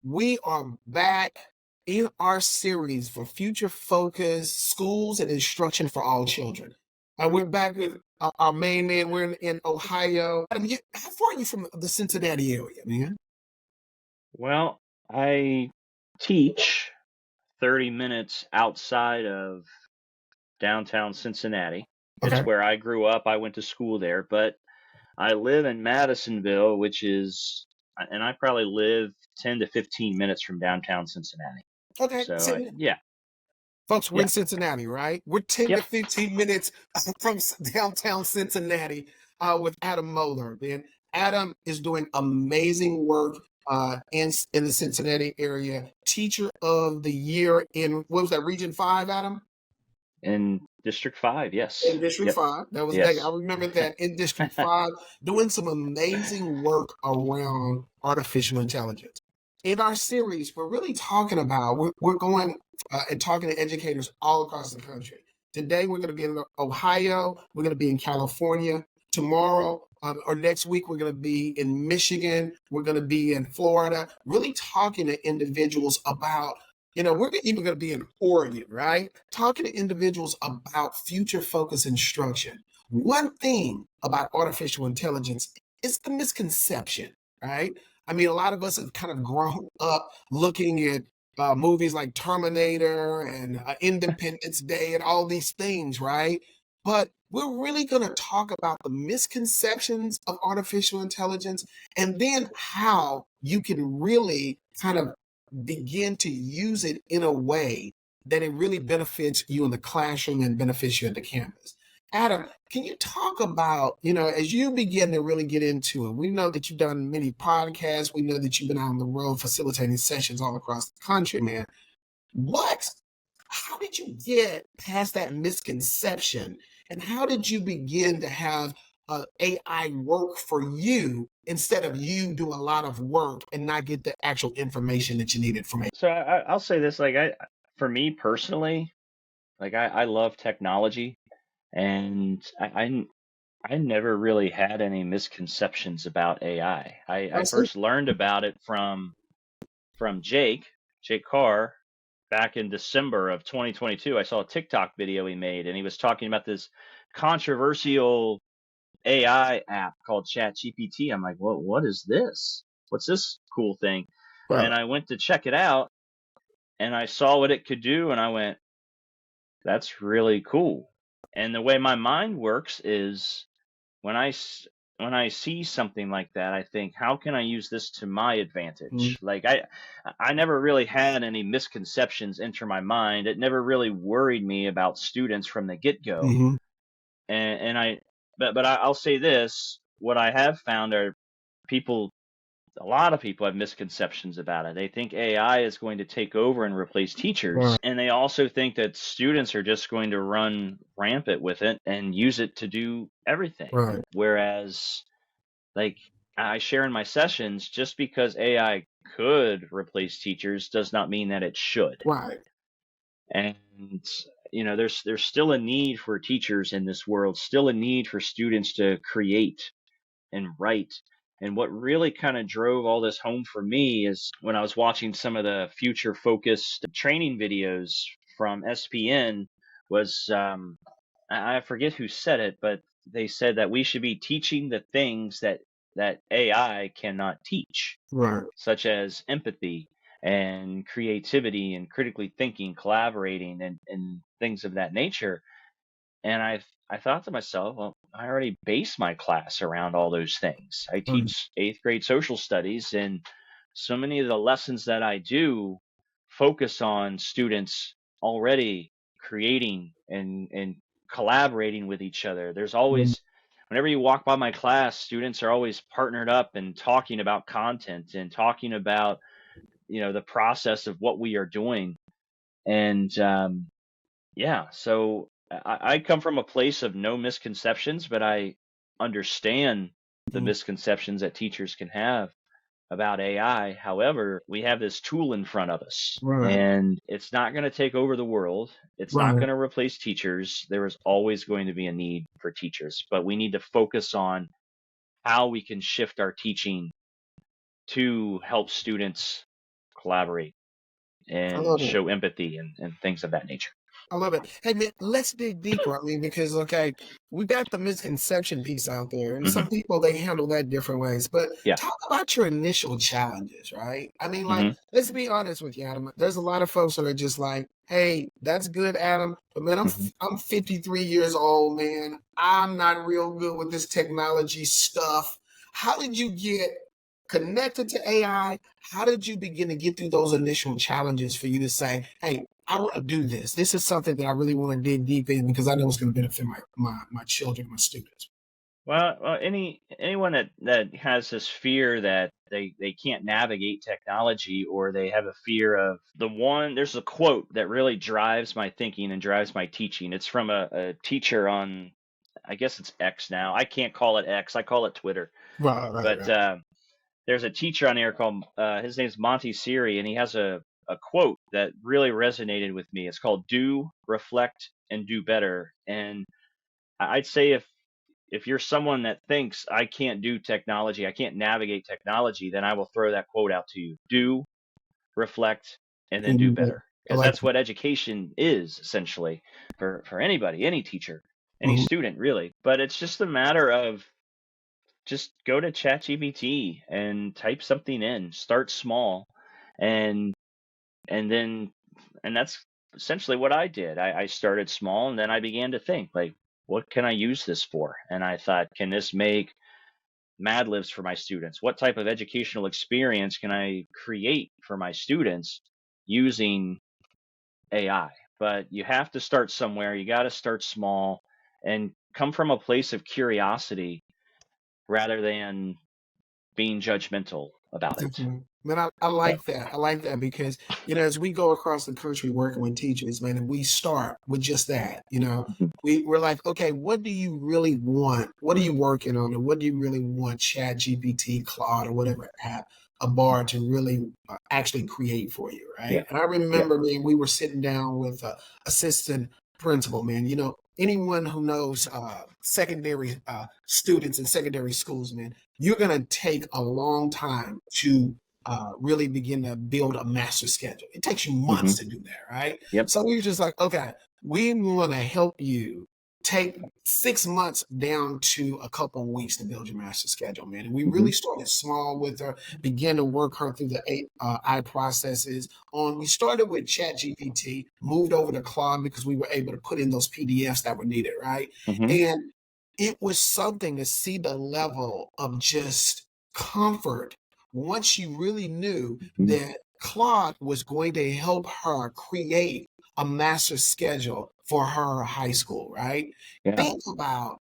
We are back in our series for future focus schools and instruction for all children. We're back with our main man. We're in Ohio. Adam, how far are you from the Cincinnati area, man? Well, I teach 30 minutes outside of downtown Cincinnati. It's Okay. where I grew up. I went to school there, but I live in Madisonville, and I probably live 10 to 15 minutes from downtown Cincinnati. Okay. So, yeah, Folks, we're in yeah, Cincinnati, right? We're 10 to yep. 15 minutes from downtown Cincinnati with Adam Moeller, man. Adam is doing amazing work in the Cincinnati area. Teacher of the year in, what was that, Region 5, Adam? In District 5, yes. In District Yep, 5. That was that. I yes. remember that in District 5, doing some amazing work around artificial intelligence. In our series, we're really talking about, we're going and talking to educators all across the country. Today, we're going to be in Ohio. We're going to be in California. Tomorrow or next week, we're going to be in Michigan. We're going to be in Florida, really talking to individuals about we're even going to be in Oregon, right? Talking to individuals about future focus instruction. One thing about artificial intelligence is the misconception, right? I mean, a lot of us have kind of grown up looking at movies like Terminator and Independence Day and all these things, right? But we're really going to talk about the misconceptions of artificial intelligence and then how you can really kind of begin to use it in a way that it really benefits you in the classroom and benefits you at the campus. Adam, can you talk about, as you begin to really get into it, we know that you've done many podcasts. We know that you've been out on the road facilitating sessions all across the country, man. What? How did you get past that misconception? And how did you begin to have AI work for you instead of you do a lot of work and not get the actual information that you needed from it? So I'll say this, for me personally, I love technology, and I never really had any misconceptions about AI. I Honestly, first learned about it from Jake Carr, back in December of 2022. I saw a TikTok video he made, and he was talking about this controversial AI app called ChatGPT. I'm like, well, what is this? What's this cool thing? right. And I went to check it out, and I saw what it could do, and I went, that's really cool. And the way my mind works is when when I see something like that, I think, how can I use this to my advantage? I never really had any misconceptions enter my mind. It never really worried me about students from the get go. Mm-hmm. And I'll say this: what I have found are people a lot of people have misconceptions about it. They think AI is going to take over and replace Right. teachers. And they also think that students are just going to run rampant with it and use it to do everything. Right. Whereas, like I share in my sessions, just because AI could replace teachers does not mean that it should. Right. And there's still a need for teachers in this world, still a need for students to create and write. And what really kind of drove all this home for me is when I was watching some of the future focused training videos from SPN was I forget who said it, but they said that we should be teaching the things that AI cannot teach, Right. such as empathy and creativity and critically thinking, collaborating and things of that nature. And I thought to myself, well, I already base my class around all those things. I Right. teach eighth grade social studies, and so many of the lessons that I do focus on students already creating and collaborating with each other. There's Mm. always, whenever you walk by my class, students are always partnered up and talking about content and talking about, the process of what we are doing. And yeah, so I come from a place of no misconceptions, but I understand the Mm. misconceptions that teachers can have about AI. However, we have this tool in front of us, Right. and it's not going to take over the world. It's not Right. going to replace teachers. There is always going to be a need for teachers, but we need to focus on how we can shift our teaching to help students collaborate I and love it. show empathy and things of that nature. I love it. Hey man, let's dig deeper. I mean, because okay, we got the misconception piece out there, and Hmm. some people they handle that different ways. But Yeah. talk about your initial challenges, right? I mean, like, Hmm. let's be honest with you, Adam. There's a lot of folks that are just like, "Hey, that's good, Adam, but man, Hmm. I'm 53 years old, man. I'm not real good with this technology stuff." How did you get connected to AI? How did you begin to get through those initial challenges for you to say, "Hey, I want to do this. This is something that I really want to dig deep in because I know it's going to benefit my children, my students." Well, anyone that has this fear that they can't navigate technology, or they have a fear of there's a quote that really drives my thinking and drives my teaching. It's from a teacher on, I guess it's X now. I can't call it X. I call it Twitter. Right, right, But right. there's a teacher on there called his name's Monty Siri, and he has a quote that really resonated with me. It's called "Do, Reflect, and Do Better." And I'd say if you're someone that thinks I can't do technology, I can't navigate technology, then I will throw that quote out to you. Do, reflect, and then do And better. I Because like that's that. what education is essentially for anybody, any teacher, any Mhm. student, really. But it's just a matter of just go to ChatGPT and type something in. Start small, and and then and that's essentially what I did. I started small, and then I began to think like, what can I use this for? And I thought, can this make Mad Libs for my students? What type of educational experience can I create for my students using AI? But you have to start somewhere. You got to start small and come from a place of curiosity rather than being judgmental about it. Definitely. Man, I Yep. like that. I like that because, as we go across the country working with teachers, man, and we start with just that, Mhm. we're like, okay, what do you really want? What are you working on? And what do you really want Chat GPT, Claude, or whatever app, a bar to really actually create for you, Yeah. right? And I Yeah. remember, man, we were sitting down with assistant principal, man. Anyone who knows secondary students in secondary schools, man, you're going to take a long time to really begin to build a master schedule. It takes you Hmm. months to do that, right? Yep. So we were just like, okay, we want to help you take 6 months down to a couple of weeks to build your master schedule, man. And we Hmm. really started small with her, began to work her through the eight I processes. We started with Chat GPT, moved over to Claude because we were able to put in those PDFs that were needed, right? Hmm. And it was something to see the level of just comfort once you really knew Hmm. that Claude was going to help her create a master schedule for her high school, right? Yeah. Think about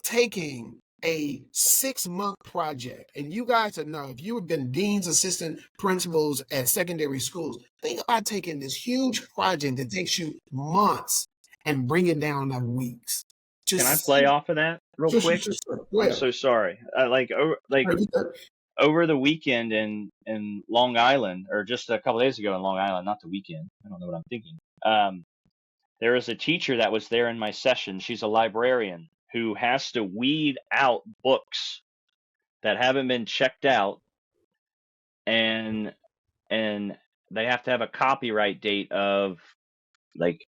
taking a 6-month project, and you guys know if you have been deans, assistant principals at secondary schools, think about taking this huge project that takes you months and bring it down to weeks. Can I Just play off of that real sure, sure, quick? sure, sure. Go I'm ahead. so sorry. Like over the weekend in Long Island, or just a couple days ago in Long Island, not the weekend. I don't know what I'm thinking. Um, there was a teacher that was there in my session. She's a librarian who has to weed out books that haven't been checked out, and and they have to have a copyright date of like,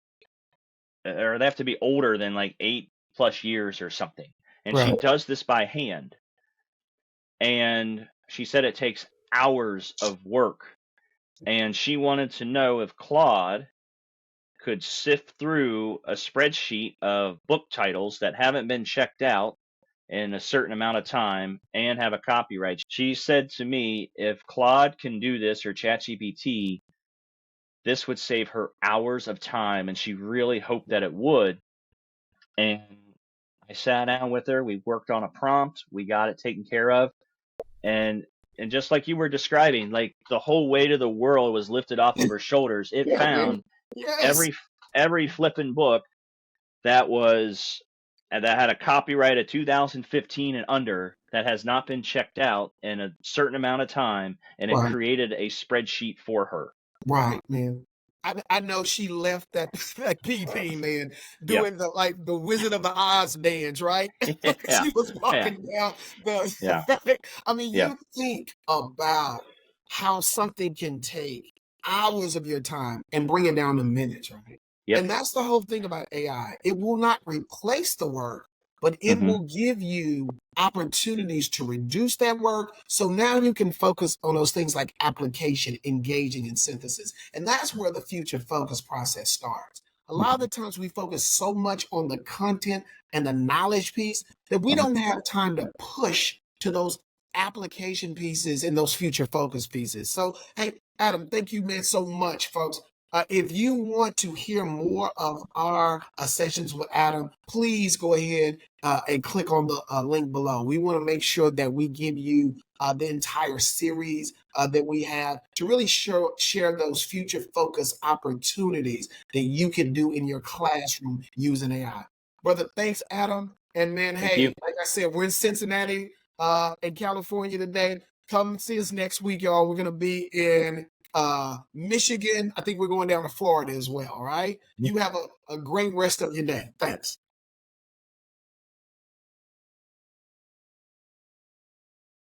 or they have to be older than like 8+ years or something. And she Right. does this by hand. And she said it takes hours of work. And she wanted to know if Claude could sift through a spreadsheet of book titles that haven't been checked out in a certain amount of time and have a copyright. She said to me, if Claude can do this, or ChatGPT, this would save her hours of time, and she really hoped that it would. And I sat down with her. We worked on a prompt. We got it taken care of. And and just like you were describing, like the whole weight of the world was lifted off of her shoulders. It Yeah, man. found Yes. every flipping book that was that had a copyright of 2015 and under that has not been checked out in a certain amount of time, and it Right. created a spreadsheet for her. Right, man. I know she left that that PT man Yep. doing the Wizard of the Oz dance, right? Yeah. She was Yeah. walking down Yeah. the I mean, Yeah. you think about how something can take hours of your time and bring it down to minutes, right? Yep. And that's the whole thing about AI. It will not replace the work, but it Hmm. will give you opportunities to reduce that work. So now you can focus on those things like application, engaging, and synthesis. And that's where the future focus process starts. A lot of the times we focus so much on the content and the knowledge piece that we don't have time to push to those application pieces and those future focus pieces. So, hey, Adam, thank you, man, so much, folks. If you want to hear more of our sessions with Adam, please go ahead and click on the link below. We want to make sure that we give you the entire series that we have to really share those future focus opportunities that you can do in your classroom using AI. Brother, thanks, Adam. And man, Thank you. hey, like I said, we're in Cincinnati, in California today. Come see us next week, y'all. We're gonna be in Michigan. I think we're going down to Florida as well. All right. You have a great rest of your day. Thanks.